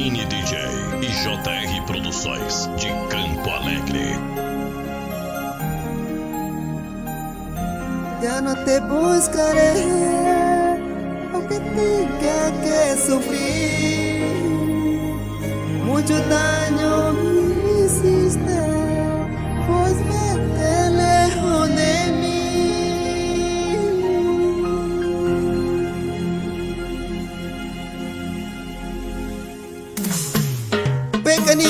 Mini DJ e JR Produções de Campo Alegre. Ya no te buscaré, aunque tenga que sufrir. Mucho daño me hiciste, pues vete lejos de mí. Pecani,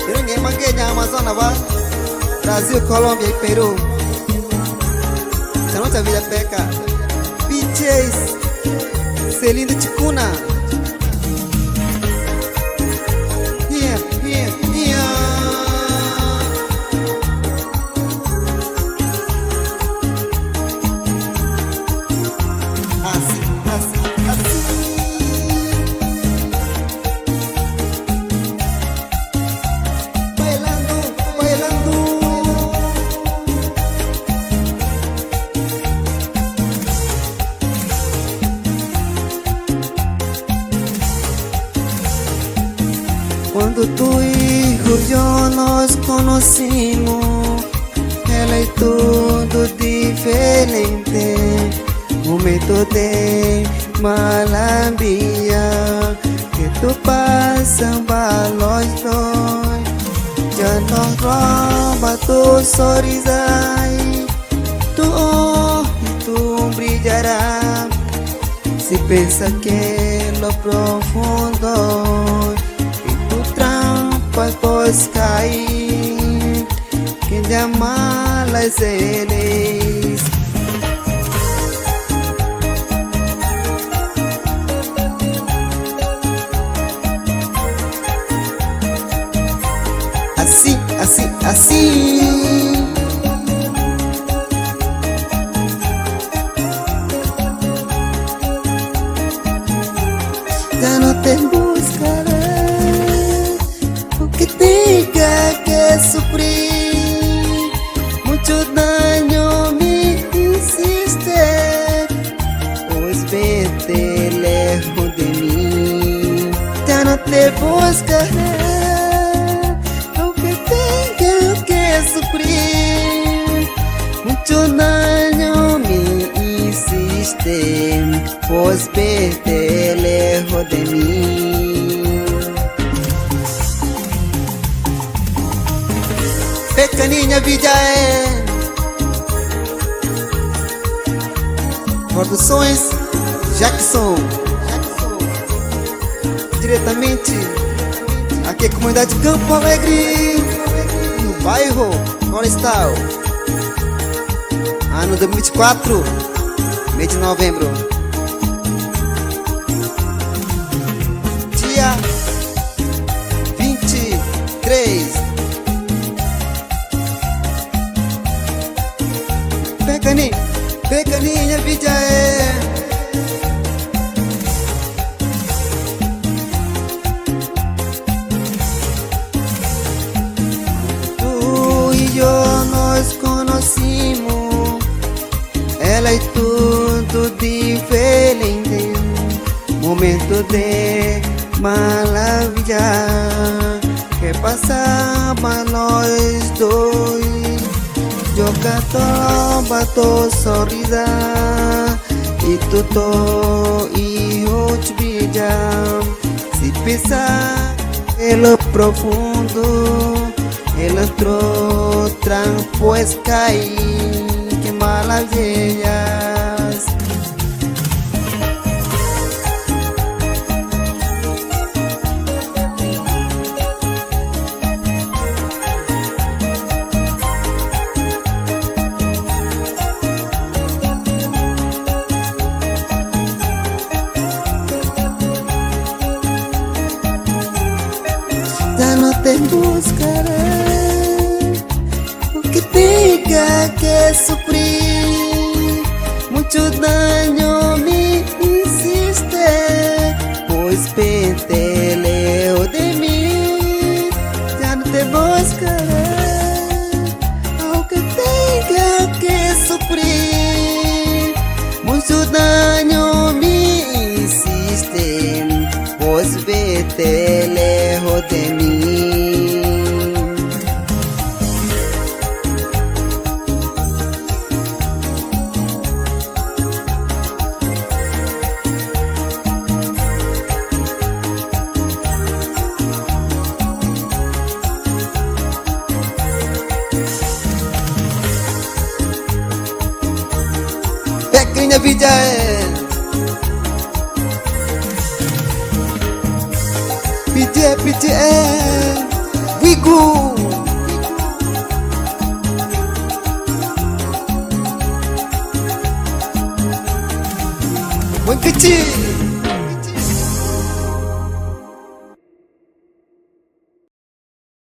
ninguém mangueia Amazonas, Brasil, Colômbia e Peru. Essa nossa vida peca. PJs, Celino Ticuna. Yeah, yeah, yeah. Assim, assim, assim. Bailando, bailando. Quando tu e eu nos conhecimos, ela é tudo diferente. Momento de malavia que tu passas para nós dois. Já não rouba tu sorriso, tu brilhará. Se pensa que lo profundo pues cair, que llama las eres. Así, así, así. Ya no te buscaré, que tenga que sufrir. Mucho daño me hiciste, pues vete lejos de mí. Ya no te buscaré, aunque tenga que sufrir. Mucho daño me hiciste, pues vete lejos de mí. Pecaninha Vijaé Produções Jackson. Diretamente aqui é a comunidade Campo Alegre, no bairro Florestal. Ano 2024, mês de novembro. Dia 23. Pecaninha Vijaé. Tu e eu nos conhecimos, ela é tudo diferente. Momento de maravilha que passava nós dois. Eu canto tu sorriso e tu e eu te brilhar. Se pensar pelo profundo, ele entrou pues cair. Que maravilhas. Ya no te buscaré, aunque tenga que sufrir. Mucho daño me hiciste, pues vete lejos de mí. Ya no te buscaré, aunque tenga que sufrir. Mucho daño me hiciste, pues esté lejos de mí. Pequeña Villa PTN Wigu Buen kecil